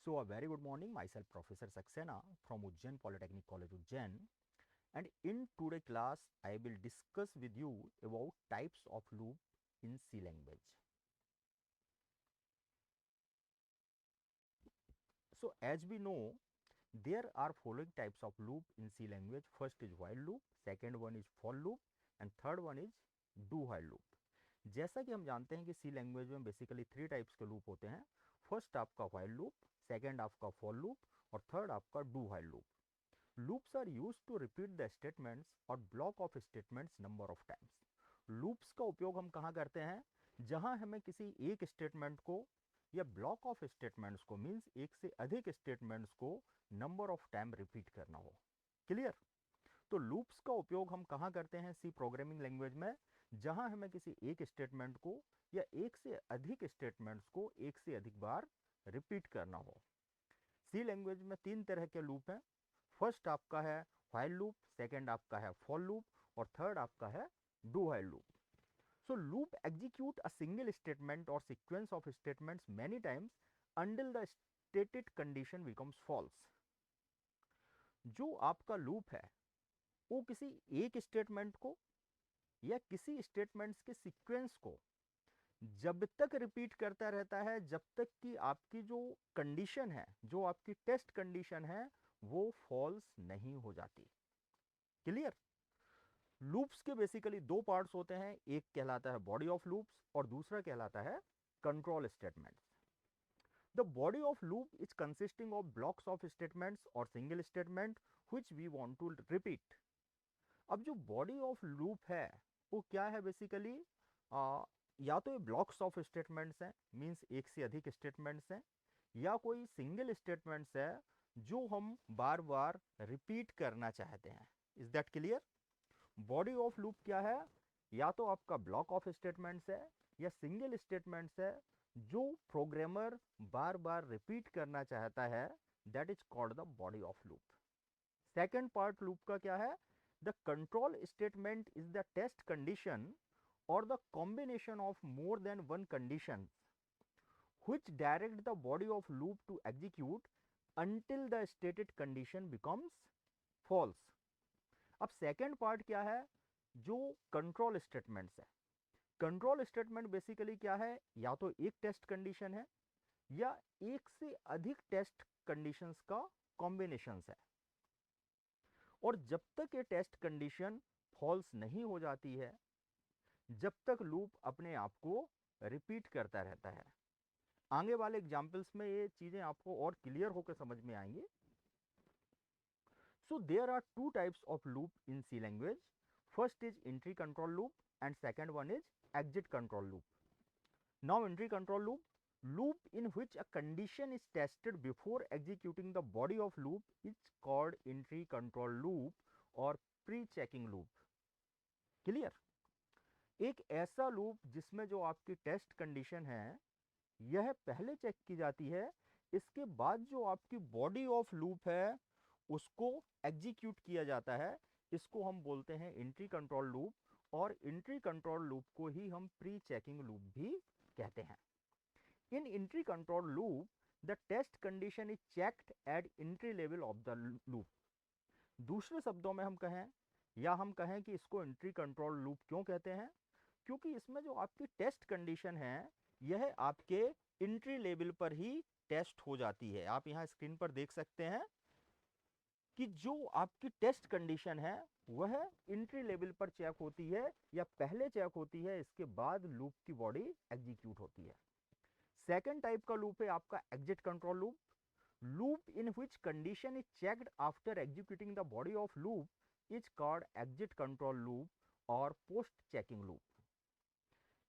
So a very good morning, myself Professor Saxena from Ujjain Polytechnic College Ujjain, and in today's class I will discuss with you about types of loop in C language. So as we know, there are following types of loop in C language. First is while loop, second one is for loop and third one is do while loop. जैसा कि हम जानते हैं कि C language में basically three types के loop होते हैं. फर्स्ट आपका व्हाइल लूप, सेकंड आपका फॉर लूप और थर्ड आपका do while loop. Loops are used to repeat the statements और block of statements number of times. Loops का उपयोग हम कहाँ करते हैं? जहां हमें किसी एक स्टेटमेंट को या ब्लॉक ऑफ स्टेटमेंट्स को मींस एक से अधिक स्टेटमेंट्स को नंबर ऑफ टाइम रिपीट करना हो. क्लियर? तो लूप्स का उपयोग हम कहाँ करते हैं सी प्रोग्रामिंग लैंग्वेज में? जहां हमें किसी एक स्टेटमेंट को या एक से अधिक स्टेटमेंट्स को एक से अधिक बार रिपीट करना हो. सी लैंग्वेज में तीन तरह के लूप हैं. फर्स्ट आपका है व्हाइल लूप, सेकंड आपका है फॉर लूप और थर्ड आपका है do while loop. So loop execute a single statement or sequence of statements many times until the stated condition becomes false. जो आपका लूप है वो किसी एक स्टेटमेंट को या किसी स्टेटमेंट्स के सीक्वेंस को जब तक रिपीट करता रहता है जब तक कि आपकी जो कंडीशन है, जो आपकी टेस्ट कंडीशन है, वो फॉल्स नहीं हो जाती. क्लियर? लूप्स के बेसिकली दो पार्ट्स होते हैं, एक कहलाता है बॉडी ऑफ लूप्स और दूसरा कहलाता है control statements. The body of loop is consisting of blocks of statements और single statement which we want to repeat. अब जो बॉडी ऑफ लूप है वो क्या है बेसिकली? या तो ये ब्लॉक्स ऑफ स्टेटमेंट्स हैं, मींस एक से अधिक स्टेटमेंट्स हैं, या कोई सिंगल स्टेटमेंट्स है जो हम बार बार रिपीट करना चाहते हैं. Is that clear? Body of loop क्या है? या तो आपका ब्लॉक ऑफ स्टेटमेंट्स है या सिंगल स्टेटमेंट्स है जो प्रोग्रामर बार बार रिपीट करना चाहता है. That is called the body of loop. Second part loop का क्या है? The control statement is the test condition और the combination of more than one condition which direct the body of loop to execute until the stated condition becomes false. अब second part क्या है? जो control statements है. Control statement basically क्या है? या तो एक टेस्ट कंडीशन है या एक से अधिक टेस्ट कंडीशंस का कॉम्बिनेशन है. और जब तक ये टेस्ट कंडीशन फॉल्स नहीं हो जाती है, जब तक लूप अपने आप को रिपीट करता रहता है. आगे वाले एग्जाम्पल्स में ये चीजें आपको और क्लियर होकर समझ में आएंगी. So there are two types of loop in C language. First is entry control loop and second one is exit control loop. Now entry control loop, loop in which a condition is tested before executing the body of loop is called entry control loop or pre-checking loop. Clear? एक ऐसा loop जिसमें जो आपकी test condition है यह पहले check की जाती है, इसके बाद जो आपकी बॉडी ऑफ लूप है उसको एग्जीक्यूट किया जाता है. इसको हम बोलते हैं एंट्री कंट्रोल लूप और एंट्री कंट्रोल लूप को ही हम प्री चेकिंग लूप भी कहते हैं. In entry control loop the test condition is checked at entry level of the loop. दूसरे शब्दों में हम कहें या हम कहें कि इसको एंट्री कंट्रोल लूप क्यों कहते हैं? क्योंकि इसमें जो आपकी टेस्ट कंडीशन है यह आपके एंट्री लेवल पर ही टेस्ट हो जाती है. आप यहां स्क्रीन पर देख सकते हैं कि जो आपकी टेस्ट कंडीशन है वह एंट्री लेवल पर चेक होती है या पहले चेक होती है, इसके बाद लूप की बॉडी एग्जीक्यूट होती है. सेकंड टाइप का लूप है आपका exit control loop. Loop in which condition is checked after executing the body of loop is called exit control loop और पोस्ट चेकिंग लूप.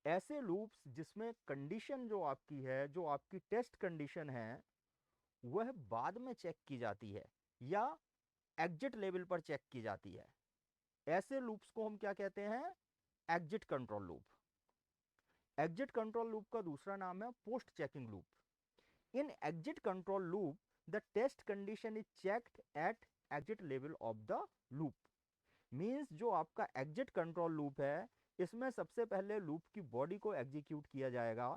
ऐसे लूप्स जिसमें कंडीशन जो आपकी है, जो आपकी टेस्ट कंडीशन है, वह बाद में चेक की जाती है या एग्जिट लेवल पर चेक की जाती है. ऐसे लूप्स को हम क्या कहते हैं? Exit control loop. Exit control loop का दूसरा नाम है post checking loop. In exit control loop the test condition is checked at exit level of the loop. Means जो आपका एग्जिट कंट्रोल लूप है इसमें सबसे पहले लूप की बॉडी को एग्जीक्यूट किया जाएगा.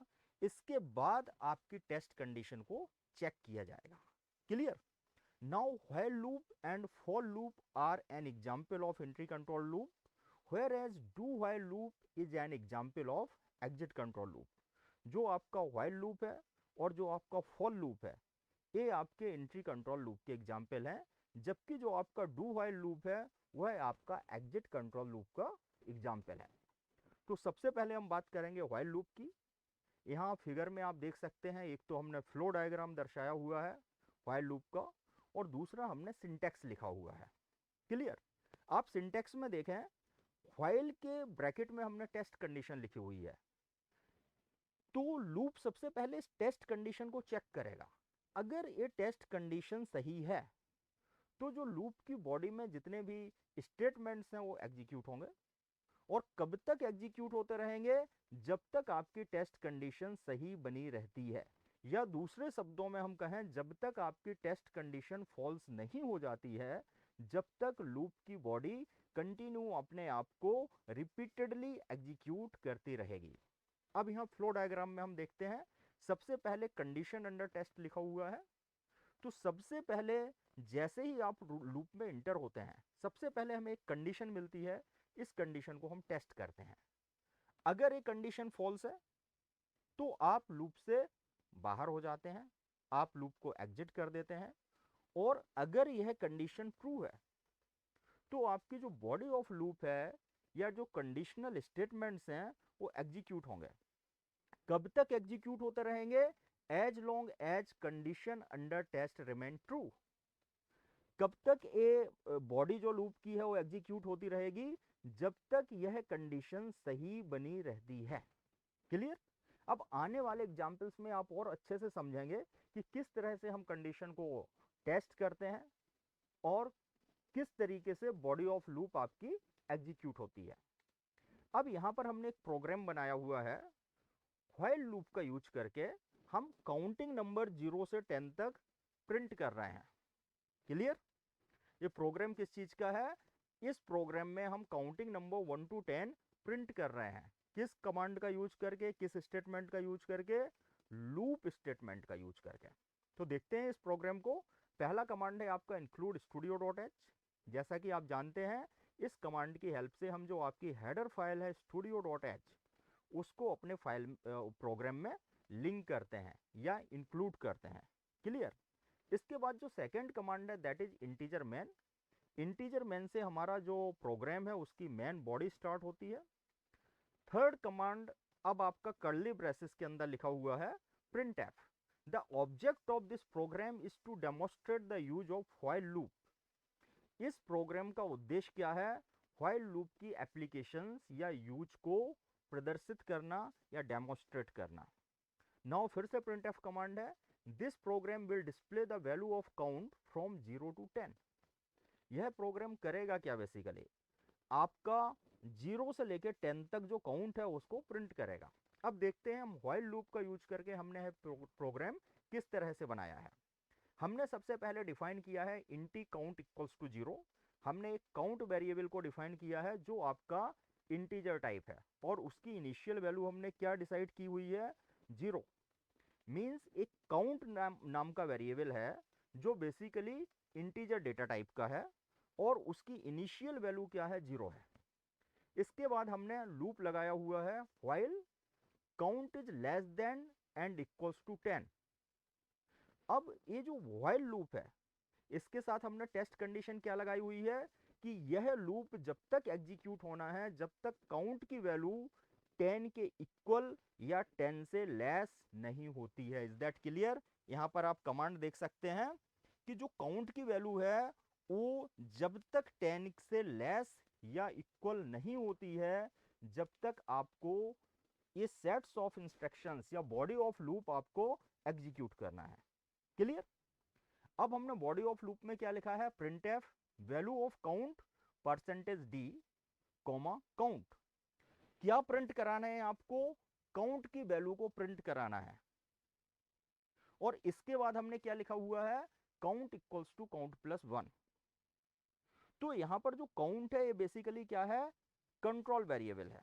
इसके बाद आपकी टेस्ट कंडीशन को चेक किया जाएगा। Clear? Now while loop and for loop are an example of entry control loop, whereas do while loop is an example of exit control loop। जो आपका while loop है और जो आपका for loop है, ये आपके एंट्री कंट्रोल लूप के एग्जाम्पल हैं, जबकि जो आपका डू while लूप है वह आपका एग्जिट कंट्रोल लूप का एग्जाम्पल है। तो सबसे पहले हम बात करेंगे while लूप की। यहाँ फिगर में आप देख सकते हैं, एक तो हमने फ्लो डायग्राम दर्शाया हुआ है while लूप का, और दूसरा हमने सिंटेक्स लिखा हुआ है। क्लियर? आप सिंटेक्स में देखें, व्हाइल के ब्रैकेट में हमने टेस्ट कंडीशन लिखी हुई है, तो लूप सबसे पहले इस टेस्ट कंडीशन को चेक करेगा। अगर ये टेस्ट कंडीशन सही है तो जो लूप की बॉडी में जितने भी स्टेटमेंट्स हैं वो एग्जीक्यूट होंगे, और कब तक एग्जीक्यूट होते रहेंगे? जब तक आपकी टेस्ट कंडीशन सही बनी रहती है, या दूसरे शब्दों में हम कहें, जब तक आपकी टेस्ट कंडीशन फॉल्स नहीं हो जाती है, जब तक लूप की बॉडी कंटिन्यू अपने आप को रिपीटेडली एग्जीक्यूट करती रहेगी। अब यहाँ फ्लो डायग्राम में हम देखते हैं, सबसे पहले कंडीशन अंडर टेस्ट लिखा हुआ है। तो सबसे पहले जैसे ही आप लूप में इंटर होते हैं, सबसे पहले हमें एक कंडीशन मिलती है, इस कंडीशन को हम टेस्ट करते हैं। अगर ये कंडीशन फॉल्स है तो आप लूप से बाहर हो जाते हैं, आप लूप को एग्जिट कर देते हैं, और अगर यह कंडीशन ट्रू है तो आपकी जो बॉडी ऑफ लूप है या जो कंडीशनल स्टेटमेंट्स हैं वो एग्जीक्यूट होंगे। कब तक एग्जीक्यूट होते रहेंगे? As long as condition under test remain true. कब तक ये बॉडी जो लूप की है वो एग्जीक्यूट होती रहेगी? जब तक यह कंडीशन सही बनी रहती है। क्लियर? अब आने वाले एग्जाम्पल्स में आप और अच्छे से समझेंगे कि किस तरह से हम कंडीशन को टेस्ट करते हैं और किस तरीके से बॉडी ऑफ लूप आपकी एग्जीक्यूट होती है। अब यहां पर हमने एक प्रोग्राम बनाया हुआ है, व्हाइल लूप का यूज करके हम काउंटिंग नंबर 0 से 10 तक प्रिंट कर रहे हैं। क्लियर? ये प्रोग्राम किस चीज का है? इस प्रोग्राम में हम काउंटिंग नंबर 1 to 10 प्रिंट कर रहे हैं। किस कमांड का यूज करके? किस स्टेटमेंट का यूज करके? लूप स्टेटमेंट का यूज करके। तो देखते हैं इस प्रोग्राम को। पहला कमांड है आपका इंक्लूड स्टूडियो डॉट एच। जैसा कि आप जानते हैं, इस कमांड की हेल्प से हम जो आपकी हेडर फाइल है स्टूडियो डॉट एच, उसको अपने फाइल प्रोग्राम में लिंक करते हैं या इंक्लूड करते हैं। क्लियर? इसके बाद जो सेकंड कमांड है that is integer man. Integer man से हमारा जो प्रोग्राम है उसकी मैन बॉडी स्टार्ट होती है। थर्ड कमांड अब आपका कर्ली ब्रेसेस के अंदर लिखा हुआ है printf। The object of this program is to demonstrate the use of while loop. इस प्रोग्राम का उद्देश्य क्या है? व्हाइल लूप की एप्लीकेशंस या यूज को प्रदर्शित करना या डेमोस्ट्रेट करना। नाउ फिर से printf कमांड है, this program will display the value of count from 0 to 10। यह प्रोग्राम करेगा क्या? बेसिकली आपका 0 से लेकर 10 तक जो काउंट है उसको प्रिंट करेगा। अब देखते हैं हम व्हाइल लूप का यूज करके हमने प्रोग्राम किस तरह से बनाया है। हमने सबसे पहले डिफाइन किया है इंटी काउंट इक्वल्स टू 0। हमने एक काउंट वेरिएबल को डिफाइन किया है जो आपका इंटीजर टाइप है, और उसकी इनिशियल वैल्यू हमने क्या डिसाइड की हुई है? 0। मीन्स एक काउंट नाम का वेरिएबल है जो बेसिकली इंटीजर डेटा टाइप का है, और उसकी इनिशियल वैल्यू क्या है? 0 है। इसके बाद हमने लूप लगाया हुआ है while count is less than and equals to 10। अब ये जो व्हाइल लूप है इसके साथ हमने टेस्ट कंडीशन क्या लगाई हुई है कि यह लूप जब तक एग्जीक्यूट होना है जब तक काउंट की वैल्यू 10 के इक्वल या 10 से लेस नहीं होती है। Is that clear? यहां पर आप कमांड देख सकते हैं कि जो काउंट की वैल्यू है वो जब तक 10 से लेस या इक्वल नहीं होती है, जब तक आपको ये सेट्स ऑफ इंस्ट्रक्शंस या बॉडी ऑफ लूप आपको एग्जीक्यूट करना है। क्लियर? अब हमने बॉडी ऑफ लूप में क्या लिखा है? printf value of count %d, count. क्या प्रिंट कराना है आपको? काउंट की वैल्यू को प्रिंट कराना है। और इसके बाद हमने क्या लिखा हुआ है? Count equals to count plus 1। तो यहां पर जो काउंट है ये बेसिकली क्या है? कंट्रोल वेरिएबल है।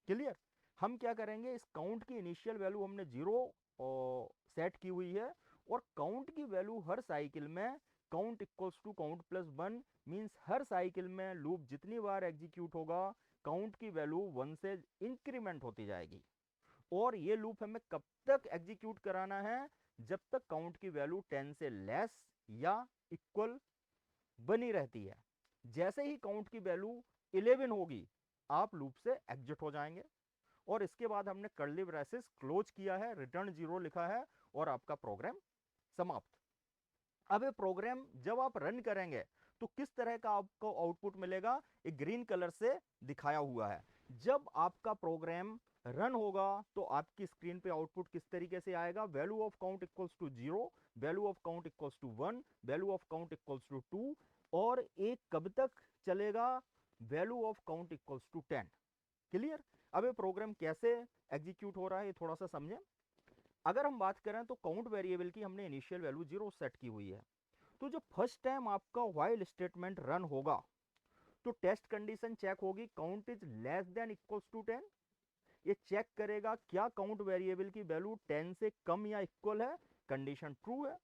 क्लियर? हम क्या करेंगे, इस काउंट की इनिशियल वैल्यू हमने 0 सेट की हुई है, और काउंट की वैल्यू हर साइकिल में count equals to count plus 1 means हर साइकिल में लूप जितनी बार एग्जीक्यूट होगा काउंट की वैल्यू 1 से इंक्रीमेंट होती जाएगी। और ये लूप हमें कब तक एग्जीक्यूट कराना है, जब तक काउंट की वैल्यू 10 से लेस या इक्वल बनी रहती है। जैसे ही काउंट की वैल्यू 11 होगी आप लूप से एग्जिट हो जाएंगे, और इसके बाद हमने कर्ली ब्रेसेस क्लोज किया है, रिटर्न 0 लिखा है, और आपका प्रोग्राम समाप्त। अब ये प्रोग्राम जब आप रन करेंगे तो किस तरह का आपको आउटपुट मिलेगा, एक ग्रीन कलर से दिखाया हुआ है। जब आपका प्रोग्राम रन होगा तो आपकी स्क्रीन पे आउटपुट किस तरीके से आएगा, value of count equals to 0, value of count equals to 1, value of count equals to 2, और एक कब तक चलेगा, value of count equals to 10। Clear. अब ये प्रोग्राम कैसे एग्जीक्यूट हो रहा है ये थोड़ा सा समझें। अगर हम बात करें तो काउंट वेरिएबल की हमने इनिशियल वैल्यू 0 सेट की हुई है, तो जब फर्स्ट टाइम आपका व्हाइल स्टेटमेंट रन होगा तो टेस्ट कंडीशन चेक होगी, count is less than equals to 10। ये चेक करेगा क्या काउंट वेरिएबल की वैल्यू 10 से कम या इक्वल है, कंडीशन ट्रू है।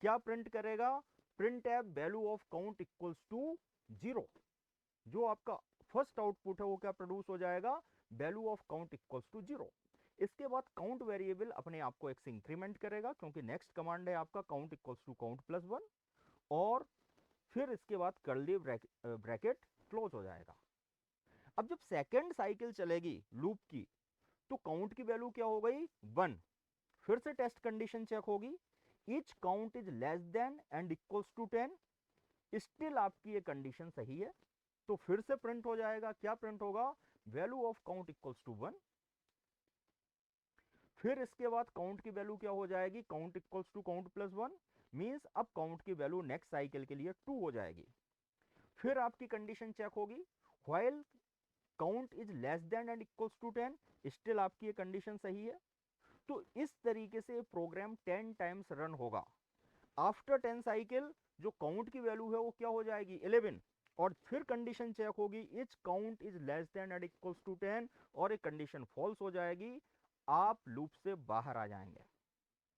क्या प्रिंट करेगा, print F value of count equals to 0। जो आपका फर्स्ट आउटपुट है वो क्या प्रोड्यूस हो जाएगा, value of count equals to 0। इसके बाद काउंट वेरिएबल अपने आप को एक से इंक्रीमेंट करेगा, क्योंकि नेक्स्ट कमांड है आपका count equals to count plus 1, और फिर इसके बाद कर्ली ब्रैकेट क्लोज हो जाएगा। अब जब सेकेंड साइकिल चलेगी लूप की तो काउंट की वैल्यू क्या हो गई, 1। फिर से टेस्ट कंडीशन चेक होगी, each count is less than and equals to 10। Still आपकी ये कंडीशन सही है, तो फिर से प्रिंट हो जाएगा, क्या प्रिंट होगा, value of count equals to 1। फिर इसके बाद काउंट की वैल्यू क्या हो जाएगी, count equals to count plus 1, means अब काउंट की वैल्यू नेक्स्ट साइकिल के लिए 2 हो जाएगी। फिर आपकी कंडीशन चेक होगी, while count is less than and equals to 10, still आपकी ये कंडीशन सही है। तो इस तरीके से प्रोग्राम 10 टाइम्स रन होगा। आफ्टर 10 साइकिल जो काउंट की वैल्यू है वो क्या हो जाएगी, 11, और फिर कंडीशन चेक होगी, which count is less than and equals to 10, और एक कंडीशन फॉल्स हो जाएगी, आप लूप से बाहर आ जाएंगे।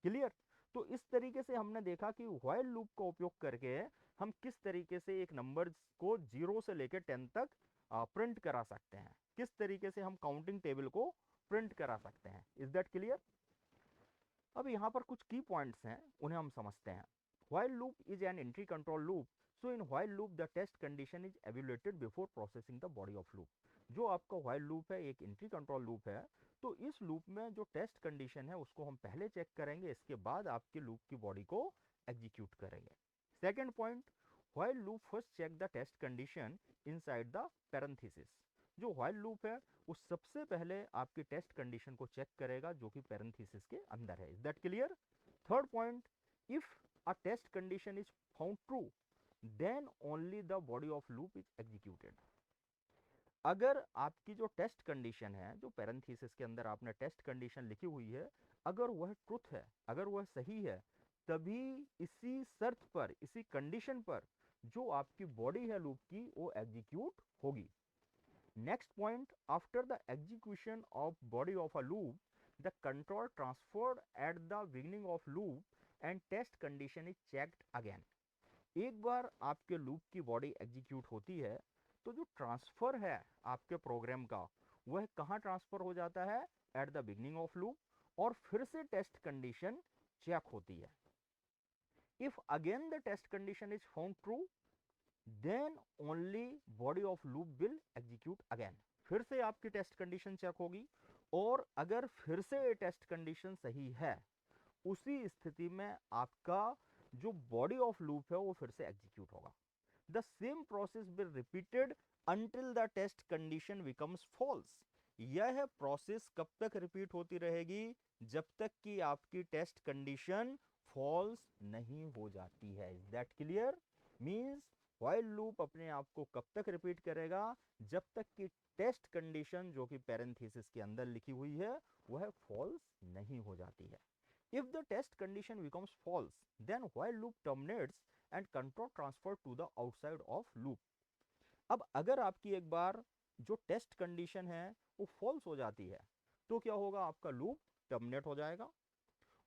क्लियर। तो इस तरीके से हमने देखा कि व्हाइल लूप का उपयोग करके हम किस तरीके से एक नंबर को 0 से लेकर 10 तक प्रिंट करा सकते हैं, किस तरीके से हम काउंटिंग टेबल को प्रिंट करा सकते हैं। Is that clear. अब यहाँ पर कुछ की पॉइंट्स हैं, उन्हें हम समझते हैं। While loop is an entry control loop, so in while loop the test condition is evaluated before processing the body of loop. जो आपका व्हाइल लूप है एक एंट्री कंट्रोल लूप है, तो इस लूप में जो टेस्ट कंडीशन है उसको हम पहले चेक करेंगे, इसके बाद आपके लूप की बॉडी को एग्जीक्यूट करेंगे। Second point, while loop first check the test condition inside the parenthesis. जो व्हाइल लूप है वो सबसे पहले आपकी टेस्ट कंडीशन को चेक करेगा जो कि पैरेंथेसिस के अंदर है। Is that clear. Third point, if a test condition is found true then only the body of loop is executed. अगर आपकी जो टेस्ट कंडीशन है, जो पैरेंथेसिस के अंदर आपने टेस्ट कंडीशन लिखी हुई है, अगर वह ट्रुथ है, अगर वह सही है, तभी इसी शर्त पर, इसी कंडीशन पर जो आपकी बॉडी है लूप की वो एग्जीक्यूट होगी। Next point, after the execution of body of a loop, the control transferred at the beginning of loop and test condition is checked again. एक बार आपके लूप की बॉडी एग्जीक्यूट होती है तो जो ट्रांसफर है आपके प्रोग्राम का वह कहाँ ट्रांसफर हो जाता है, at the beginning of loop, और फिर से टेस्ट कंडीशन चेक होती है। If again the test condition is found true then only body of loop will execute again. फिर से आपकी टेस्ट कंडीशन चेक होगी, और अगर फिर से टेस्ट कंडीशन सही है उसी स्थिति में आपका जो बॉडी ऑफ लूप है वो फिर से एग्जीक्यूट होगा। The same process will repeated until the test condition becomes false. यह प्रोसेस कब तक रिपीट होती रहेगी, जब तक कि आपकी टेस्ट कंडीशन फॉल्स नहीं हो जाती है। Is that clear. Means while loop अपने आप को कब तक रिपीट करेगा, जब तक कि टेस्ट कंडीशन जो कि पैरेंथेसिस के अंदर लिखी हुई है वह फॉल्स नहीं हो जाती है। If the test condition becomes false then while loop terminates and control transfer to the outside of loop. अब अगर आपकी एक बार जो टेस्ट कंडीशन है वो फॉल्स हो जाती है तो क्या होगा, आपका लूप टर्मिनेट हो जाएगा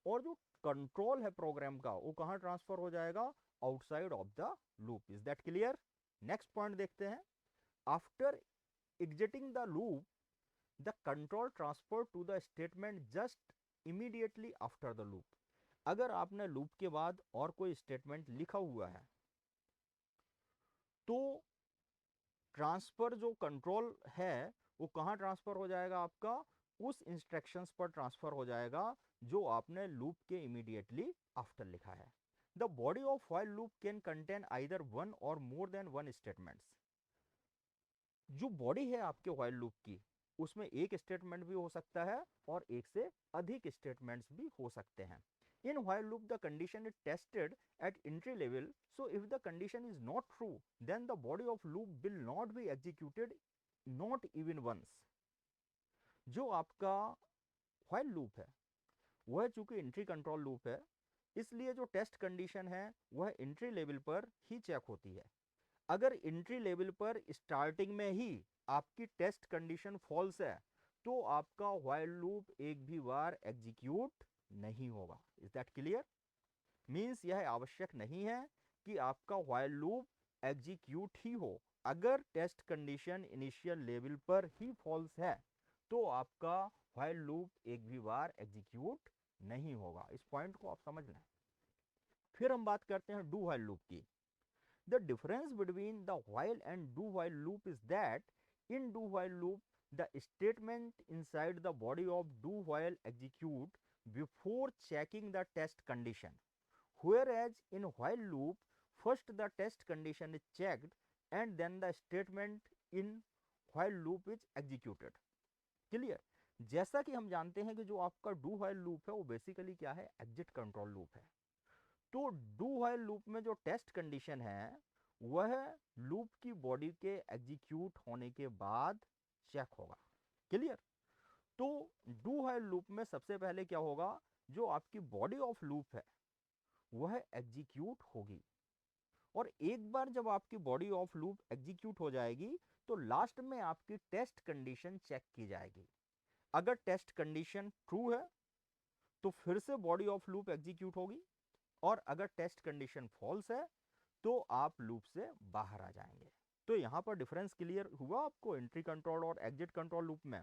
और जो कंट्रोल है प्रोग्राम का वो कहाँ ट्रांसफर हो जाएगा, outside of the loop. Is that clear? Next point देखते हैं। After exiting the loop the control transfer to the statement just immediately after the loop. अगर आपने लूप के बाद और कोई स्टेटमेंट लिखा हुआ है तो ट्रांसफर जो कंट्रोल है वो कहाँ ट्रांसफर हो जाएगा, आपका उस इंस्ट्रक्शंस पर ट्रांसफर हो जाएगा जो आपने लूप के इमीडिएटली आफ्टर लिखा है। The body of while loop can contain either one और मोर देन वन स्टेटमेंट्स। जो बॉडी है आपके व्हाइल लूप की उसमें एक स्टेटमेंट भी हो सकता है और एक से अधिक स्टेटमेंट्स भी हो सकते हैं। In while loop the condition is tested at entry level, so if the condition is not true then the body of loop will not be executed, not even once। जो आपका while loop है वह चूंकि entry control loop है इसलिए जो test condition है वह एंट्री लेवल पर ही चेक होती है। अगर एंट्री लेवल पर स्टार्टिंग में ही आपकी टेस्ट कंडीशन फॉल्स है तो आपका व्हाइल लूप एक भी बार एग्जीक्यूट नहीं होगा। Is that clear? मीन्स यह आवश्यक नहीं है कि आपका व्हाइल लूप एग्जीक्यूट ही हो। अगर टेस्ट कंडीशन इनिशियल लेवल पर ही फॉल्स है तो आपका व्हाइल लूप एक भी बार एग्जीक्यूट नहीं होगा। इस पॉइंट को आप समझ लें। फिर हम बात करते हैं डू व्हाइल लूप की। The difference between the while and do while loop is that in do while loop the statement inside the body of do while execute before checking the test condition, whereas in while loop first the test condition is checked and then the statement in while loop is executed। Clear? जैसा कि हम जानते हैं कि जो आपका do while loop है वो बेसिकली क्या है, एग्जिट कंट्रोल लूप है। तो डू व्हाइल लूप में जो टेस्ट कंडीशन है वह लूप की बॉडी के एग्जीक्यूट होने के बाद चेक होगा। क्लियर? तो डू व्हाइल लूप में सबसे पहले क्या होगा, जो आपकी बॉडी ऑफ लूप है वह एग्जीक्यूट होगी और एक बार जब आपकी बॉडी ऑफ लूप एग्जीक्यूट हो जाएगी तो लास्ट में आपकी टेस्ट कंडीशन चेक की जाएगी। अगर टेस्ट कंडीशन ट्रू है तो फिर से बॉडी ऑफ लूप एग्जीक्यूट होगी और अगर टेस्ट कंडीशन फॉल्स है तो आप लूप से बाहर आ जाएंगे। तो यहां पर डिफरेंस क्लियर हुआ आपको एंट्री कंट्रोल और एग्जिट कंट्रोल लूप में।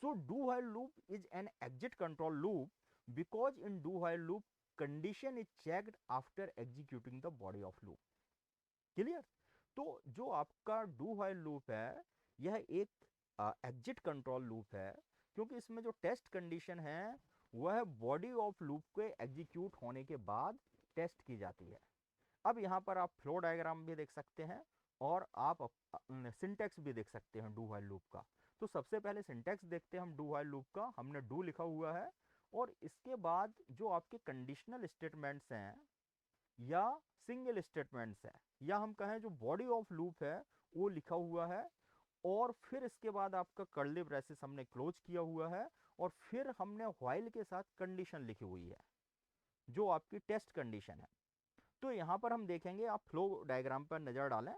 So do while loop is an exit control loop because in do while loop condition is checked after executing the body of loop. Clear? तो जो आपका do while loop है यह एक exit control loop है क्योंकि इसमें जो टेस्ट कंडीशन है वह बॉडी ऑफ लूप के एग्जीक्यूट होने के बाद टेस्ट की जाती है। अब यहाँ पर आप फ्लो डायग्राम भी देख सकते हैं और आप सिंटेक्स भी देख सकते हैं डू व्हाइल लूप का। तो सबसे पहले सिंटेक्स देखते हैं हम डू व्हाइल लूप का। हमने डू लिखा हुआ है और इसके बाद जो आपके कंडीशनल स्टेटमेंट्स हैं या सिंगल स्टेटमेंट्स है या हम कहें जो बॉडी ऑफ लूप है वो लिखा हुआ है और फिर इसके बाद आपका कर्ली ब्रेसेस हमने क्लोज किया हुआ है और फिर हमने व्हाइल के साथ कंडीशन लिखी हुई है जो आपकी टेस्ट कंडीशन है। तो यहाँ पर हम देखेंगे, आप फ्लो डायग्राम पर नजर डालें,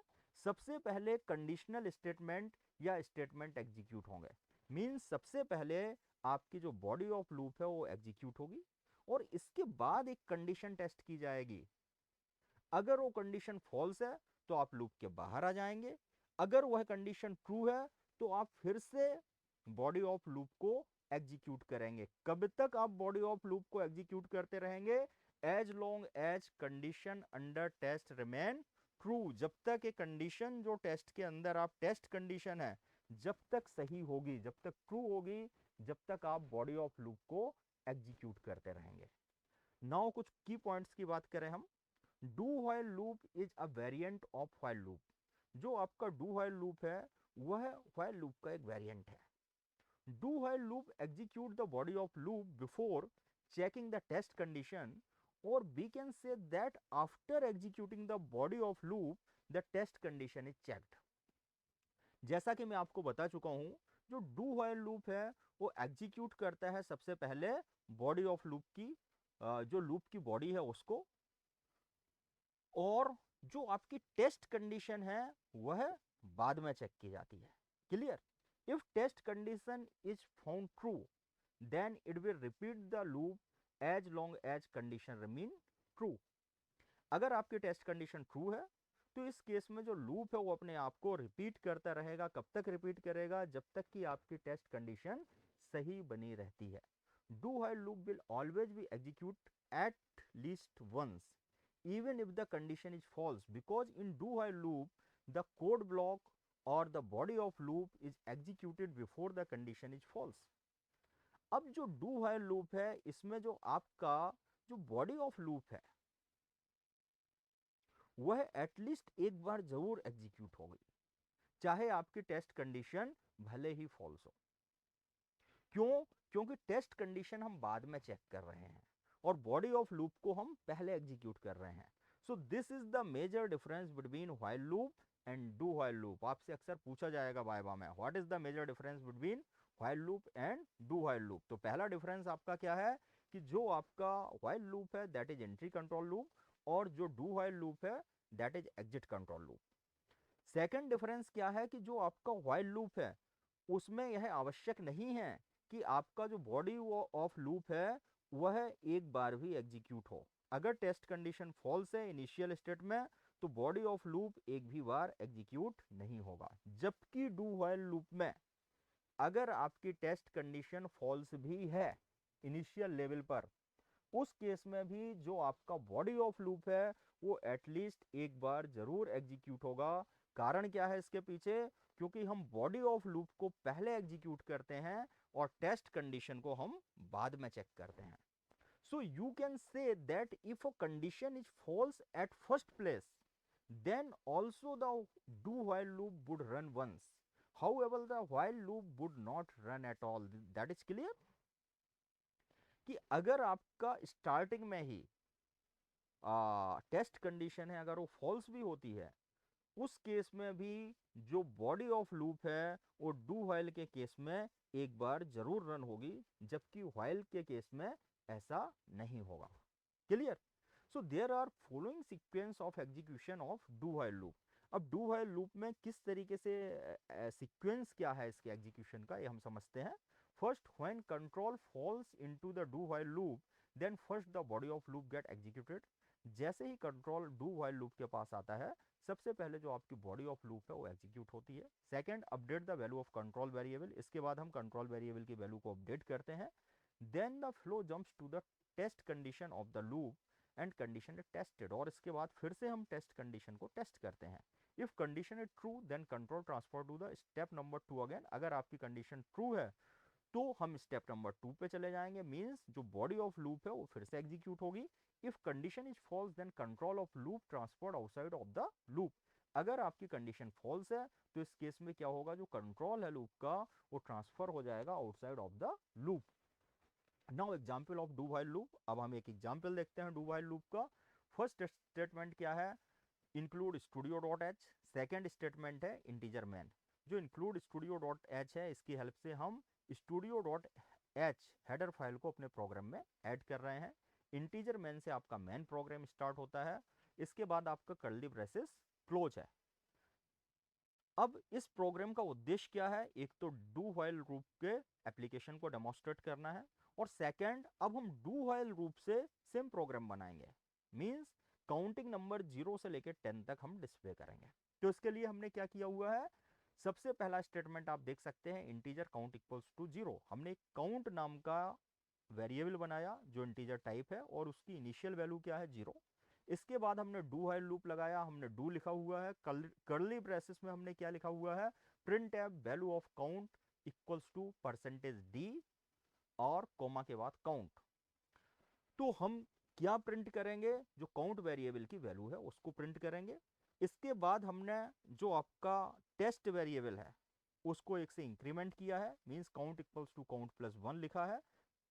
सबसे पहले कंडीशनल स्टेटमेंट या स्टेटमेंट एग्जीक्यूट होंगे। मींस सबसे पहले आपकी जो बॉडी ऑफ लूप है वो एग्जीक्यूट होगी और इसके बाद एक कंडीशन टेस्ट की जाएगी। अगर वो कंडीशन फॉल्स है तो आप लूप के बाहर आ जाएंगे, अगर वह कंडीशन ट्रू है तो आप फिर से बॉडी ऑफ लूप को एग्जीक्यूट करेंगे। कब तक आप बॉडी ऑफ लूप को एग्जीक्यूट करते रहेंगे? As long as condition under test remain true. जब तक ये कंडीशन जो टेस्ट के अंदर आप टेस्ट कंडीशन है जब तक सही होगी, जब तक ट्रू होगी, जब तक आप बॉडी ऑफ लूप को एग्जीक्यूट करते रहेंगे। नाउ कुछ की पॉइंट्स की बात करें हम। Do while loop is a variant of while loop. जो आपका डू व्हाइल लूप है वह व्हाइल लूप का एक वेरिएंट है। Do while loop execute the body of loop before checking the test condition और we can say that after executing the body of loop the test condition is checked. जैसा कि मैं आपको बता चुका हूं, जो डू व्हाइल लूप है वो एग्जीक्यूट करता है सबसे पहले बॉडी ऑफ लूप की, जो लूप की बॉडी है उसको, और जो आपकी टेस्ट कंडीशन है वह बाद में चेक की जाती है। Clear? If test condition is found true then it will repeat the loop as long as condition remain true. अगर आपकी टेस्ट कंडीशन ट्रू है तो इस केस में जो लूप है वो अपने आप को रिपीट करता रहेगा। कब तक रिपीट करेगा? जब तक कि आपकी टेस्ट कंडीशन सही बनी रहती है। Do while loop will always be execute at least once even if the condition is false, because in do while loop the code block or the body of loop is executed before the condition is false. अब जो do while loop है इसमें जो आपका जो body of loop है वह at least एक बार जरूर एग्जीक्यूट होगी, चाहे आपकी टेस्ट कंडीशन भले ही फॉल्स हो। क्यों? क्योंकि टेस्ट कंडीशन हम बाद में चेक कर रहे हैं और बॉडी ऑफ लूप को हम पहले एग्जीक्यूट कर रहे हैं। So this is the major difference between while loop and do while loop. आपसे अक्सर पूछा जाएगा वाइवा में, what is the major difference between while loop and do while loop. तो पहला डिफरेंस आपका क्या है कि जो आपका व्हाइल लूप है that is entry control loop, और जो डू व्हाइल लूप है that is exit control loop. Second difference क्या है कि जो आपका व्हाइल लूप है उसमें यह आवश्यक नहीं है कि आपका जो बॉडी ऑफ लूप है वह एक बार भी एग्जीक्यूट हो। अगर टेस्ट कंडीशन फॉल्स है इनिशियल स्टेट में तो बॉडी ऑफ लूप एक भी बार एग्जीक्यूट नहीं होगा। जबकि डू व्हाइल लूप में अगर आपकी टेस्ट कंडीशन फॉल्स भी है इनिशियल लेवल पर, उस केस में भी जो आपका बॉडी ऑफ लूप है वो एटलीस्ट एक बार जरूर एग्जीक्यूट होगा। कारण क्या है इसके पीछे? क्योंकि हम बॉडी ऑफ लूप को पहले एग्जीक्यूट करते हैं और टेस्ट कंडीशन को हम बाद में चेक करते हैं। So you can say that if a condition is false at first place then also the do while loop would run once, however the while loop would not run at all. That is clear कि अगर आपका starting में ही test condition है अगर वो false भी होती है, उस केस में भी जो बॉडी ऑफ लूप है वो डू व्हाइल के केस में एक बार जरूर रन होगी, जबकि व्हाइल के केस में ऐसा नहीं होगा। Clear? So there are following sequence of execution of do while loop. अब डू व्हाइल लूप में किस तरीके से सीक्वेंस क्या है इसके एग्जीक्यूशन का ये हम समझते हैं। First, when control falls into the do while loop then first the body of loop get executed. जैसे ही कंट्रोल डू व्हाइल लूप के पास आता है सबसे पहले जो आपकी बॉडी ऑफ लूप है वो एग्जीक्यूट होती है। Second, update the value of control variable. इसके बाद हम कंट्रोल वेरिएबल की वैल्यू को अपडेट करते हैं। Then the flow jumps to the test condition of the loop and condition is tested. और इसके बाद फिर से हम टेस्ट कंडीशन को टेस्ट करते हैं। If condition is true then control transfer to the step number 2 again. अगर आपकी कंडीशन ट्रू है तो हम स्टेप नंबर 2 पे चले जाएंगे, मींस जो बॉडी ऑफ लूप है वो फिर से एग्जीक्यूट होगी। If condition is false then control of loop transferred outside of the loop. अगर आपकी कंडीशन फॉल्स है तो इस केस में क्या होगा, जो कंट्रोल है लूप का वो ट्रांसफर हो जाएगा outside of the loop. Now example of do while loop. अब हम एक एग्जांपल देखते हैं डू व्हाइल लूप का। फर्स्ट स्टेटमेंट क्या है, include studio dot H. Second statement है इंटीजर मैन। जो इंक्लूड स्टूडियो डॉट एच है इसकी हेल्प से हम studio dot H header file को अपने प्रोग्राम में ऐड कर रहे हैं। इंटीजर मैन से आपका मैन प्रोग्राम स्टार्ट होता है, इसके बाद आपका कर्ली ब्रेसेस क्लोज है। अब इस प्रोग्राम का उद्देश्य क्या है, एक तो डू व्हाइल लूप के एप्लीकेशन को डेमोन्स्ट्रेट करना है, और सेकंड अब हम डू व्हाइल लूप से सेम प्रोग्राम बनाएंगे, मींस काउंटिंग नंबर 0 से लेकर 10 तक हम डिस्प्ले करेंगे। तो इसके लिए हमने क्या किया हुआ है, सबसे पहला स्टेटमेंट आप देख सकते हैं इंटीजर काउंट इक्वल्स टू 0। हमने काउंट नाम का वेरिएबल बनाया जो इंटीजर टाइप है और उसकी इनिशियल वैल्यू क्या है 0। इसके बाद हमने डू व्हाइल लूप लगाया, हमने डू लिखा हुआ है, कर्ली ब्रेसेस में हमने क्या लिखा हुआ है, print F value of count equals to percentage d और कोमा के बाद काउंट। तो हम क्या प्रिंट करेंगे, जो काउंट वेरिएबल की वैल्यू है उसको प्रिंट करेंगे। इसके बाद हमने जो आपका टेस्ट वेरिएबल है उसको 1 से इंक्रीमेंट किया है, means count equals to count plus 1 लिखा है।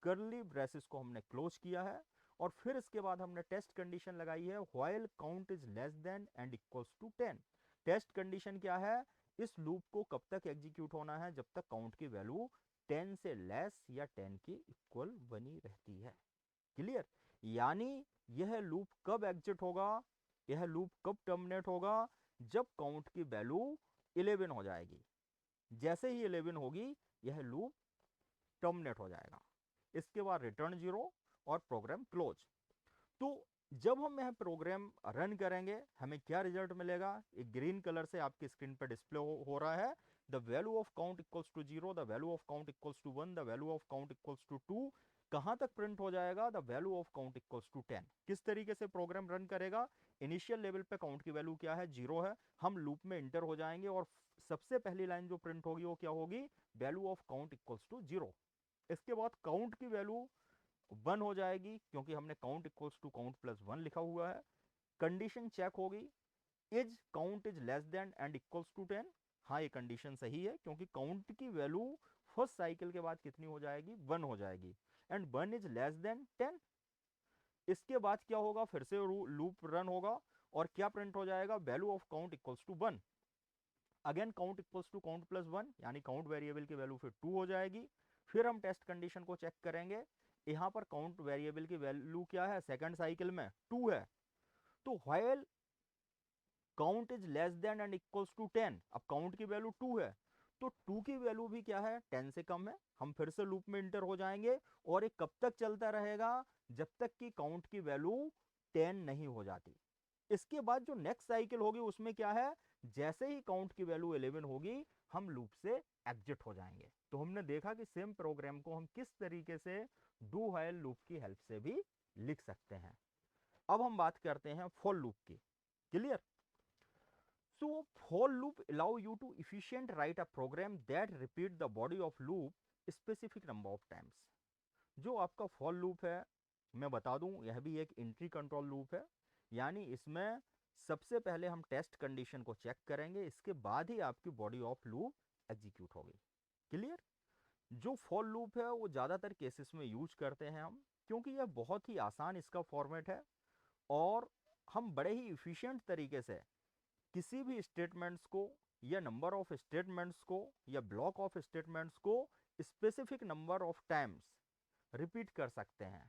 कर्ली ब्रेसेस को हमने क्लोज किया है और फिर इसके बाद हमने टेस्ट कंडीशन लगाई है while count is less than and equals to 10। Test condition क्या है, इस लूप को कब तक एग्जीक्यूट होना है, जब तक काउंट की वैल्यू 10 से लेस या 10 की इक्वल बनी रहती है। क्लियर? यानी यह लूप कब एग्जिट होगा, यह लूप कब टर्मिनेट होगा, जब काउंट की वैल्यू 11 हो जाएगी। जैसे ही 11 होगी यह लूप टर्मिनेट हो जाएगा। इसके बाद रिटर्न 0 और प्रोग्राम क्लोज। तो जब हम यह प्रोग्राम रन करेंगे हमें क्या रिजल्ट मिलेगा, एक ग्रीन कलर से आपकी स्क्रीन पर डिस्प्ले हो रहा है, the value of count equals to 0, the value of count equals to 1, the value of count equals to 2। कहां तक प्रिंट हो जाएगा, the value of count equals to 10। किस तरीके से प्रोग्राम रन करेगा, इनिशियल लेवल पे काउंट की वैल्यू क्या है, 0 है, हम लूप में इंटर हो जाएंगे और सबसे पहली लाइन जो प्रिंट होगी वो क्या होगी, value of count equals to 0। इसके बाद काउंट की वैल्यू 1 हो जाएगी क्योंकि हमने count equals to count plus 1 लिखा हुआ है। कंडीशन चेक होगी, is count is less than and equals to 10। हाँ, ये कंडीशन सही है क्योंकि काउंट की वैल्यू फर्स्ट साइकिल के बाद कितनी हो जाएगी, 1 हो जाएगी। And 1 is less then 10। इसके बाद क्या होगा, फिर से लूप रन होगा और क्या प्रिंट हो जाएगा, value of count equals to 1। Again count equals to count plus 1, यानी काउंट वेरिएबल की वैल्यू फिर 2 हो जाएगी। फिर हम टेस्ट कंडीशन को चेक करेंगे, यहाँ पर काउंट वेरिएबल की वैल्यू क्या है, सेकंड साइकिल में 2 है। तो while count is less than and equals to 10, अब काउंट की वैल्यू 2 है तो 2 की वैल्यू भी क्या है, 10 से कम है। हम फिर से लूप में इंटर हो जाएंगे और ये कब तक चलता रहेगा, जब तक कि काउंट की वैल्यू 10 नहीं हो जाती। इसके बाद जो नेक्स्ट साइकिल होगी उसमें क्या है, जैसे ही काउंट की वैल्यू 11 होगी हम लूप से एग्जिट हो जाएंगे। तो हमने देखा कि सेम प्रोग्राम को हम किस तरीके से डू व्हाइल लूप की हेल्प से भी लिख सकते हैं। अब हम बात करते हैं फॉर लूप की। Clear? So for loop allow you to efficient write a program that repeat the body of loop specific number of times। जो आपका for loop है, मैं बता दूं यह भी एक इंट्री कंट्रोल लूप है, यानी इसमें सबसे पहले हम टेस्ट कंडीशन को चेक करेंगे, इसके बाद ही आपकी बॉडी ऑफ लूप एग्जीक्यूट होगी। क्लियर? जो फॉर लूप है वो ज़्यादातर केसेस में यूज करते हैं हम, क्योंकि यह बहुत ही आसान इसका फॉर्मेट है और हम बड़े ही इफिशियंट तरीके से किसी भी स्टेटमेंट्स को या नंबर ऑफ स्टेटमेंट्स को या ब्लॉक ऑफ स्टेटमेंट्स को specific number of times repeat कर सकते हैं।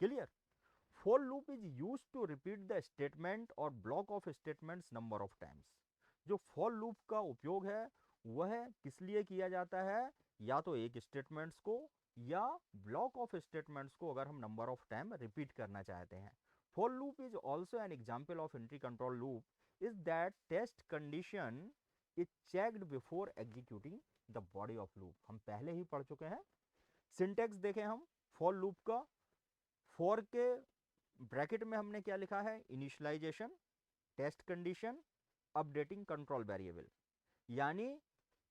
Clear? For loop is use to repeat the statement और block of statements number of times. जो फॉर लूप का उपयोग है वह किस लिए किया जाता है, या तो एक स्टेटमेंट्स को या ब्लॉक ऑफ स्टेटमेंट्स को अगर हम नंबर ऑफ टाइम रिपीट करना चाहते हैं। For loop is also an example of entry control loop is that test condition is checked before executing the body of loop। हम पहले ही पढ़ चुके हैं। सिंटेक्स देखें हम फॉर लूप का, फॉर के ब्रैकेट में हमने क्या लिखा है, initialization, test condition, updating control variable. यानी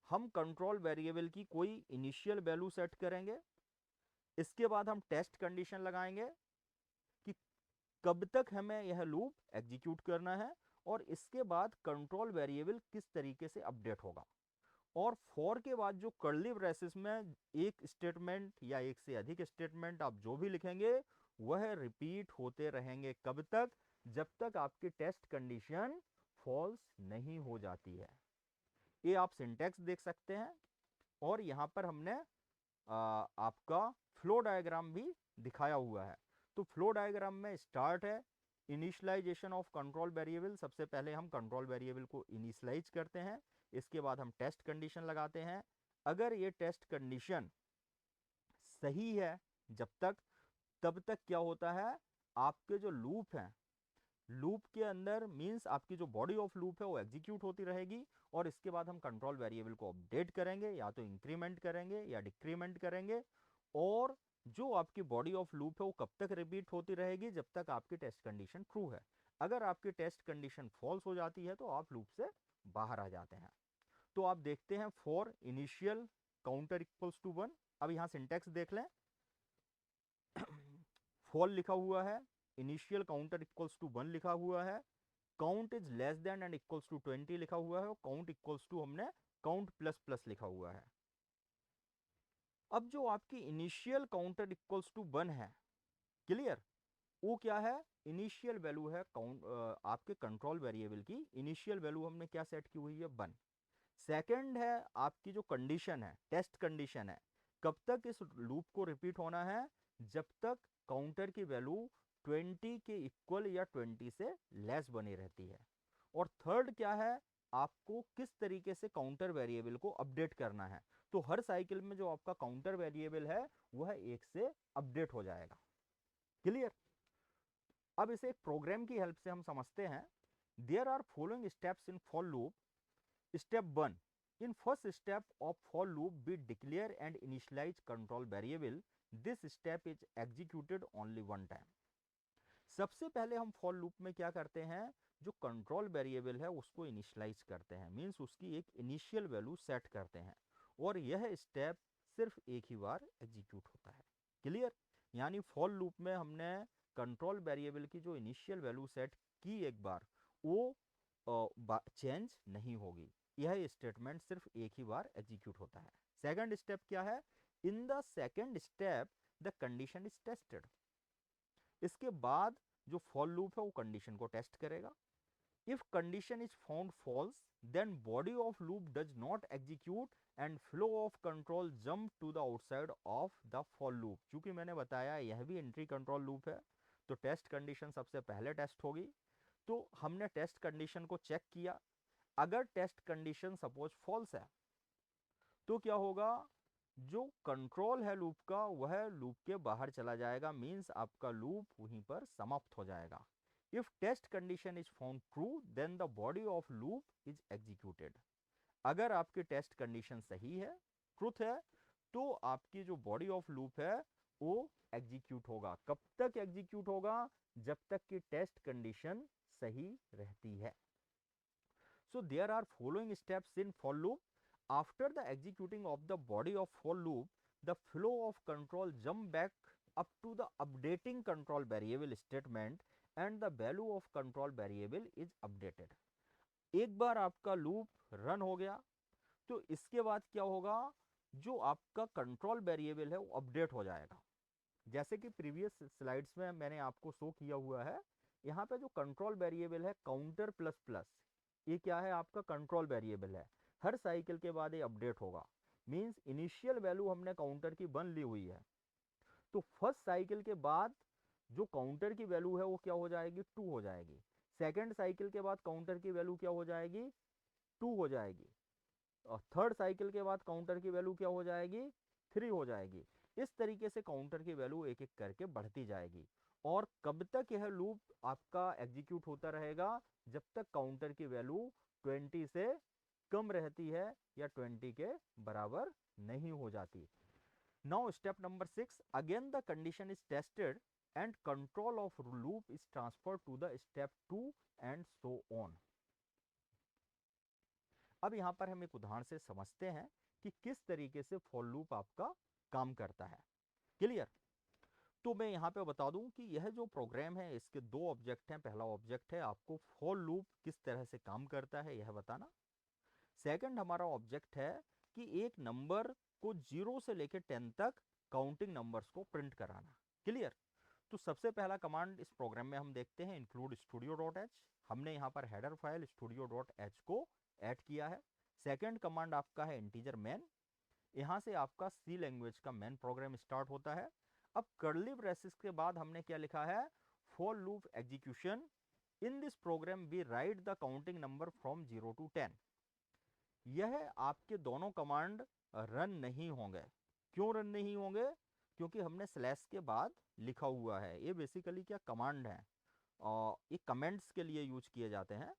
हम कंट्रोल वेरिएबल की कोई इनिशियल वैल्यू सेट करेंगे, इसके बाद हम टेस्ट कंडीशन लगाएंगे कि कब तक हमें यह लूप एग्जीक्यूट करना है और इसके बाद कंट्रोल वेरिएबल किस तरीके से अपडेट होगा। और फॉर के बाद जो कर्ली ब्रेसेस में एक स्टेटमेंट या एक से अधिक स्टेटमेंट आप जो भी लिखेंगे वह रिपीट होते रहेंगे, कब तक, जब तक आपकी टेस्ट कंडीशन फॉल्स नहीं हो जाती है। ये आप सिंटेक्स देख सकते हैं और यहाँ पर हमने आपका फ्लो डायग्राम भी दिखाया हुआ है। तो फ्लो डायग्राम में स्टार्ट है इनिशियलाइजेशन ऑफ कंट्रोल वेरिएबल, सबसे पहले हम कंट्रोल वेरिएबल को इनिशियलाइज करते हैं, इसके बाद हम टेस्ट कंडीशन लगाते हैं। अगर ये टेस्ट कंडीशन सही है जब तक, तब तक क्या होता है, आपके जो लूप हैं, लूप के अंदर मींस आपकी जो बॉडी ऑफ लूप है वो एग्जीक्यूट होती रहेगी और इसके बाद हम कंट्रोल वेरिएबल को अपडेट करेंगे, या तो इंक्रीमेंट करेंगे या डिक्रीमेंट करेंगे। और जो आपकी बॉडी ऑफ लूप है वो कब तक रिपीट होती रहेगी, जब तक आपकी टेस्ट कंडीशन ट्रू है। अगर आपकी टेस्ट कंडीशन फॉल्स हो जाती है तो आप लूप से बाहर आ जाते हैं। तो आप देखते हैं for initial counter equals to 1। अब यहाँ सिंटेक्स देख लें, फॉल लिखा हुआ है, इनिशियल काउंटर इक्वल्स टू 1 लिखा हुआ है, count is less than and equals to 20 लिखा हुआ है और काउंट इक्वल्स टू हमने काउंट प्लस प्लस लिखा हुआ है। अब जो आपकी इनिशियल काउंटर इक्वल्स टू 1 है, क्लियर, वो क्या है, इनिशियल वैल्यू है काउंट आपके कंट्रोल वेरिएबल की इनिशियल वैल्यू हमने क्या सेट की हुई है, 1। सेकंड है आपकी जो कंडीशन है, टेस्ट कंडीशन है, कब तक इस लूप को रिपीट होना है, जब तक काउंटर की वैल्यू 20 के इक्वल या 20 से लेस बनी रहती है। और थर्ड क्या है, आपको किस तरीके से काउंटर वेरिएबल को अपडेट करना है। तो हर साइकिल में जो आपका काउंटर वेरिएबल है वह 1 से अपडेट हो जाएगा। क्लियर? अब इसे एक प्रोग्राम की हेल्प से हम समझते हैं। There are following steps in for loop. Step 1, in first step of for loop we declare and initialize control variable. This step is executed only one time. सबसे पहले हम फॉर लूप में क्या करते हैं, जो कंट्रोल वेरिएबल है उसको इनिशियलाइज करते हैं, मींस उसकी एक इनिशियल वैल्यू सेट करते हैं, और यह स्टेप सिर्फ एक ही बार एग्जीक्यूट होता है। क्लियर? यानी फॉर लूप में हमने कंट्रोल वेरिएबल की जो इनिशियल वैल्यू सेट की एक बार, वो चेंज नहीं होगी। यह स्टेटमेंट सिर्फ एक ही बार एग्जीक्यूट होता है। सेकंड स्टेप क्या है? In the second step the condition is tested. इसके बाद जो फॉर लूप है वो कंडीशन को टेस्ट करेगा। If condition is found false then body of loop does not execute and flow of control jump to the outside of the for loop. क्योंकि मैंने बताया यह भी एंट्री कंट्रोल लूप है, तो टेस्ट कंडीशन सबसे पहले टेस्ट होगी। तो हमने टेस्ट कंडीशन को चेक किया, अगर टेस्ट कंडीशन सपोज फॉल्स है तो क्या होगा, जो कंट्रोल है लूप का वह लूप के बाहर चला जाएगा, मींस आपका लूप वहीं पर समाप्त हो जाएगा। If test condition is found true then the body of loop is executed. अगर आपकी टेस्ट कंडीशन सही है, ट्रूथ है, तो आपकी जो बॉडी ऑफ लूप है वो एग्जीक्यूट होगा। कब तक एग्जीक्यूट होगा? जब तक कि टेस्ट कंडीशन सही रहती है। So there are following steps in for loop. After the executing of the body of for loop, the flow of control jump back up to the updating control variable statement and the value of control variable is updated. एक बार आपका loop run हो गया तो इसके बाद क्या होगा, जो आपका कंट्रोल वेरिएबल है वो अपडेट हो जाएगा। जैसे कि प्रीवियस स्लाइड्स में मैंने आपको शो किया हुआ है, यहाँ पे जो कंट्रोल वेरिएबल है काउंटर प्लस प्लस, ये क्या है, आपका कंट्रोल वेरिएबल है। हर साइकिल के बाद ये अपडेट होगा, मींस इनिशियल वैल्यू हमने काउंटर की 1 ली हुई है, तो फर्स्ट साइकिल के बाद जो काउंटर की वैल्यू है वो क्या हो जाएगी, 2 हो जाएगी। सेकेंड साइकिल के बाद काउंटर की वैल्यू क्या हो जाएगी, 2 हो जाएगी। और थर्ड साइकिल के बाद काउंटर की वैल्यू क्या हो जाएगी, 3 हो जाएगी। इस तरीके से काउंटर की वैल्यू एक एक करके बढ़ती जाएगी। और कब तक यह लूप आपका एग्जीक्यूट होता रहेगा, जब तक काउंटर की वैल्यू 20 से कम रहती है या 20 के बराबर नहीं हो जाती। Now step number 6, again the condition is tested and control of loop is transfer to the step 2 and so on. अब यहाँ पर हम एक उदाहरण से समझते हैं कि किस तरीके से फॉर लूप आपका काम करता है। क्लियर? तो मैं यहाँ पे बता दूं कि यह जो प्रोग्राम है इसके 2 ऑब्जेक्ट हैं। पहला ऑब्जेक्ट है आपको फॉर लूप किस तरह से काम करता है यह बताना। सेकंड हमारा ऑब्जेक्ट है कि एक नंबर को 0 से लेकर 10 तक काउंटिंग नंबर्स को प्रिंट कराना। क्लियर? तो सबसे पहला कमांड इस प्रोग्राम में हम देखते हैं इंक्लूड स्टूडियो डॉट एच। हमने यहाँ पर header file studio dot H को ऐड किया है। सेकंड कमांड आपका है इंटीजर मैन। यहाँ से आपका सी लैंग्वेज का मैन प्रोग्राम स्टार्ट होता है। अब कर्ली ब्रेसेस के बाद हमने क्या लिखा है, for loop execution. In this program we write the counting number from 0 to 10। यह आपके दोनों कमांड रन नहीं होंगे। क्यों रन नहीं होंगे? क्योंकि हमने स्लैश के बाद लिखा हुआ है। ये बेसिकली क्या कमांड है, ये कमेंट्स के लिए यूज किए जाते हैं।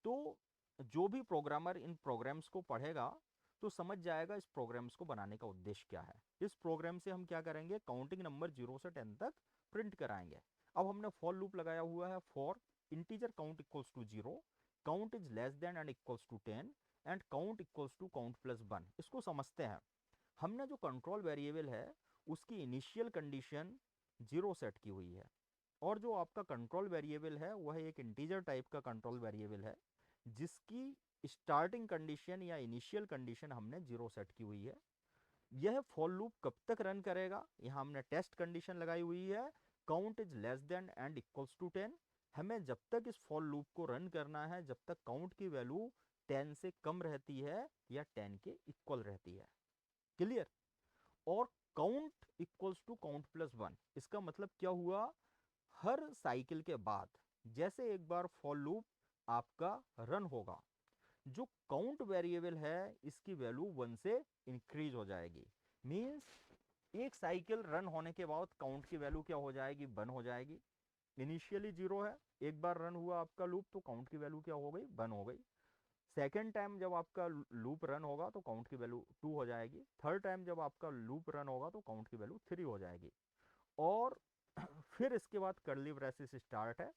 तो जो भी प्रोग्रामर इन प्रोग्राम्स को पढ़ेगा तो समझ जाएगा इस प्रोग्राम्स को बनाने का उद्देश्य क्या है। इस प्रोग्राम से हम क्या करेंगे, काउंटिंग नंबर 0 से 10 तक प्रिंट कराएंगे। अब हमने फॉर लूप लगाया हुआ है, for integer count equals to 0, count is less than and equals to 10 and count equals to count plus 1। इसको समझते हैं। हमने जो कंट्रोल वेरिएबल है उसकी इनिशियल कंडीशन 0 सेट की हुई है, और जो आपका कंट्रोल वेरिएबल है वह एक इंटीजर टाइप का कंट्रोल वेरिएबल है जिसकी स्टार्टिंग कंडीशन या इनिशियल कंडीशन हमने 0 सेट की हुई है। यह फॉर लूप कब तक रन करेगा, यहाँ हमने टेस्ट कंडीशन लगाई हुई है, count is less than and equals to 10। हमें जब तक इस फॉर लूप को रन करना है जब तक काउंट की वैल्यू 10 से कम रहती है या 10 के इक्वल रहती है। क्लियर? और count equals to count plus 1, इसका मतलब क्या हुआ, हर साइकिल के बाद जैसे एक बार फॉर लूप आपका रन होगा जो काउंट वेरिएबल है इसकी वैल्यू 1 से इंक्रीज हो जाएगी। मींस एक साइकिल रन होने के बाद काउंट की वैल्यू क्या हो जाएगी, 1 हो जाएगी। इनिशियली 0 है, एक बार रन हुआ आपका लूप तो काउंट की वैल्यू क्या हो गई, 1 हो गई। सेकेंड टाइम जब आपका लूप रन होगा तो काउंट की वैल्यू 2 हो जाएगी। थर्ड टाइम जब आपका लूप रन होगा तो काउंट की वैल्यू 3 हो जाएगी। और फिर इसके बाद कर्ली ब्रेसेस स्टार्ट है।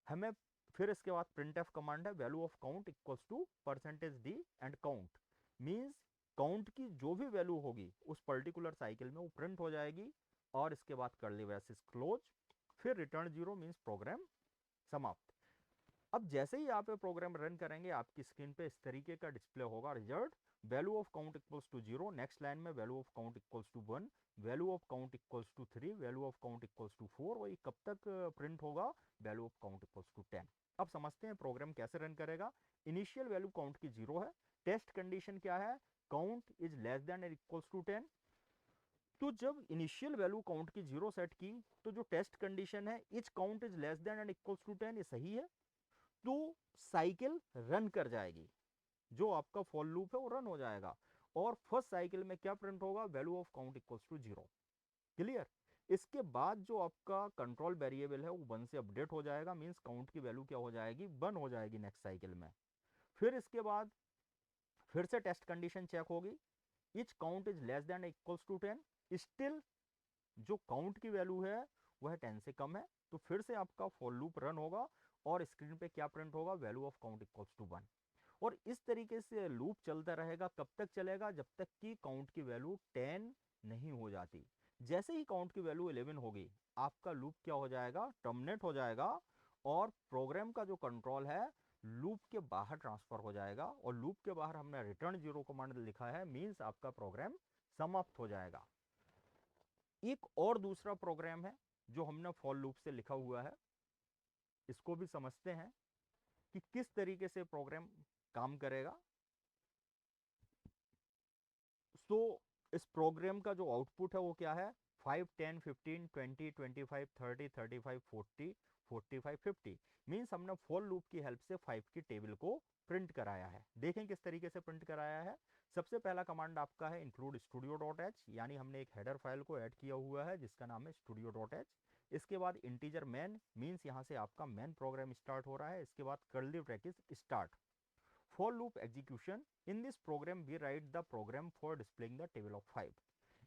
हमें फिर इसके बाद printf कमांड है, value of count equals to percentage d and count. Means count की जो भी वैल्यू होगी उस पर्टिकुलर साइकिल में वो प्रिंट हो जाएगी। और इसके बाद कर्ली ब्रेसेस क्लोज, फिर रिटर्न 0 मींस प्रोग्राम समाप्त। अब जैसे ही आप ये प्रोग्राम रन करेंगे आपकी स्क्रीन पे इस तरीके का डिस्प्ले होगा, result value of count equals to 0, next line में value of count equals to 1, value of count equals to 3, value of count equals to 4। वही कब तक प्रिंट होगा, value of count equals to 10। अब समझते हैं प्रोग्राम कैसे रन करेगा। इनिशियल वैल्यू काउंट की 0 है, टेस्ट कंडीशन क्या है, काउंट इज लेस देन और इक्वल्स टू 10। तो जब इनिशियल वैल्यू काउंट की 0 सेट की तो जो टेस्ट कंडीशन है which count is less than and equals to 10, ये सही है तो साइकिल रन कर जाएगी, जो आपका फॉर लूप है वो रन हो जाएगा। और फर्स्ट साइकिल में क्या प्रिंट होगा, value of count equals to 0। Clear. इसके बाद जो आपका कंट्रोल वेरिएबल है वो 1 से अपडेट हो जाएगा, मींस काउंट की वैल्यू क्या हो जाएगी, 1 हो जाएगी नेक्स्ट साइकिल में। फिर इसके बाद फिर से टेस्ट कंडीशन चेक होगी, which count is less than equals to 10। Still जो काउंट की वैल्यू है वह 10 से कम है, तो फिर से आपका फॉर लूप रन होगा और स्क्रीन पे क्या प्रिंट होगा, value of count equals to 1। और इस तरीके से लूप चलता रहेगा, कब तक चलेगा, जब तक कि काउंट की वैल्यू 10 नहीं हो जाती। जैसे ही काउंट की वैल्यू 11 होगी आपका लूप क्या हो जाएगा, टर्मिनेट हो जाएगा और प्रोग्राम का जो कंट्रोल है लूप के बाहर ट्रांसफर हो जाएगा। और लूप के बाहर हमने रिटर्न 0 कमांड लिखा है, मींस आपका प्रोग्राम समाप्त हो जाएगा। एक और दूसरा प्रोग्राम है जो हमने फॉर लूप से लिखा हुआ है, इसको भी समझते हैं कि किस तरीके से प्रोग्राम काम करेगा। सो इस प्रोग्राम का जो आउटपुट है वो क्या है, 5 10 15 20 25 30 35 40 45 50। मींस हमने फॉर लूप की हेल्प से 5 की टेबल को प्रिंट कराया है। देखें किस तरीके से प्रिंट कराया है। सबसे पहला कमांड आपका है इंक्लूड स्टूडियो डॉट एच, यानी हमने एक हेडर फाइल को ऐड किया हुआ है जिसका नाम है स्टूडियो डॉट एच। इसके बाद इंटीजर मैन, मींस यहाँ से आपका मैन प्रोग्राम स्टार्ट हो रहा है। इसके बाद curly bracket start for loop execution। in this program we write the program for displaying the table of 5।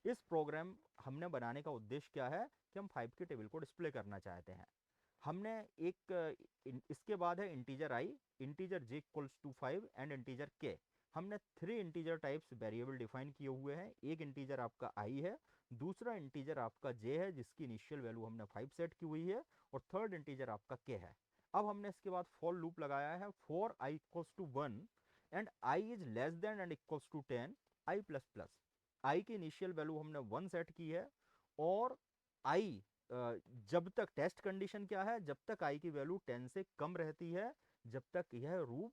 इस प्रोग्राम हमने बनाने का उद्देश्य क्या है कि हम 5 की टेबल को डिस्प्ले करना चाहते हैं। हमने इसके बाद है integer I, integer J equals to 5 and integer K. हमने 3 इंटीजर टाइप्स वेरिएबल डिफाइन किए हुए हैं। एक इंटीजर आपका आई है, दूसरा इंटीजर आपका जे है जिसकी इनिशियल वैल्यू हमने 5 सेट की हुई है, और थर्ड इंटीजर आपका के है। अब हमने इसके बाद फॉर लूप लगाया है, for I equals to 1 and I is less than and equals to 10 I plus plus. I की इनिशियल वैल्यू हमने 1 सेट की है, और आई जब तक टेस्ट कंडीशन क्या है, जब तक आई की वैल्यू 10 से कम रहती है जब तक यह लूप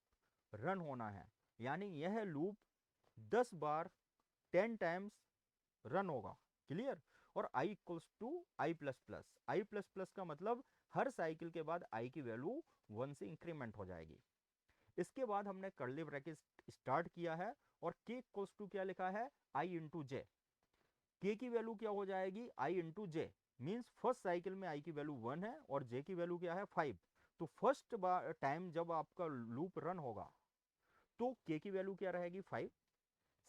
रन होना है। यानी यह लूप 10 बार 10 टाइम्स रन होगा। क्लियर। और I equals to I plus plus, I plus plus का मतलब हर साइकिल के बाद आई की वैल्यू 1 से इंक्रीमेंट हो जाएगी। इसके बाद हमने कर्ली ब्रैकेट स्टार्ट किया है और के इक्वल्स टू क्या लिखा है, आई इंटू जे। के की वैल्यू क्या हो जाएगी, आई इंटू जे। मीन्स फर्स्ट साइकिल में आई की वैल्यू 1 है और जे की वैल्यू क्या है, 5। तो फर्स्ट टाइम जब आपका लूप रन होगा तो के की वैल्यू क्या रहेगी, 5।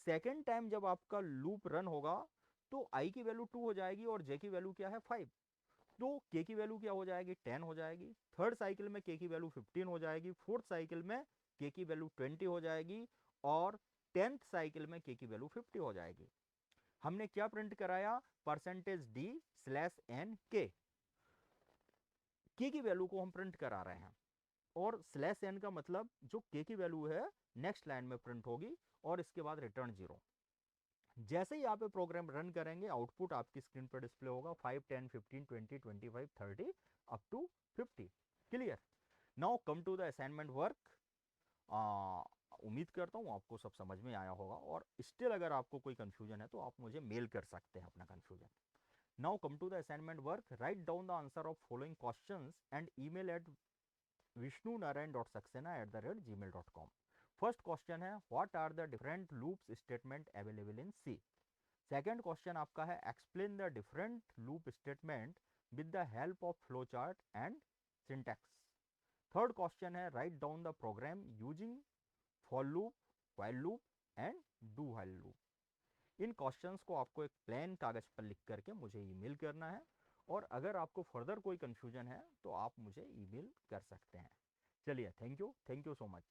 सेकेंड टाइम जब आपका लूप रन होगा तो आई की वैल्यू 2 हो जाएगी और जे की वैल्यू क्या है, 5। तो के की वैल्यू क्या हो जाएगी, 10 हो जाएगी। थर्ड साइकिल में के की वैल्यू 15 हो जाएगी। फोर्थ साइकिल में के की वैल्यू 20 हो जाएगी, और 10th साइकिल में के की वैल्यू 50 हो जाएगी। हमने क्या प्रिंट कराया, परसेंटेज डी स्लैश एन के की वैल्यू को हम प्रिंट करा रहे हैं, और स्लैश एन का मतलब जो के की वैल्यू है नेक्स्ट लाइन में प्रिंट होगी, और इसके बाद रिटर्न 0। जैसे ही आप ये प्रोग्राम रन करेंगे आउटपुट आपकी स्क्रीन पर डिस्प्ले होगा 5 10 15 20 25 30 up to 50। Clear. Now come to the assignment work. उम्मीद करता हूँ आपको सब समझ में आया होगा, और स्टिल अगर आपको कोई कंफ्यूजन है तो आप मुझे मेल कर सकते हैं अपना confusion. Now come to the assignment work, write down the answer of following questions and email at vishnunarayan.saxena@gmail.com। First question है what are the different loops statement available in C. Second question आपका है explain the different loop statement with the help of flow chart and syntax. Third question है write down the program using for loop, while loop and do while loop. इन questions को आपको एक plane कागज पर लिख करके मुझे ईमेल करना है, और अगर आपको फर्दर कोई कंफ्यूजन है तो आप मुझे ईमेल कर सकते हैं। चलिए, थैंक यू सो मच।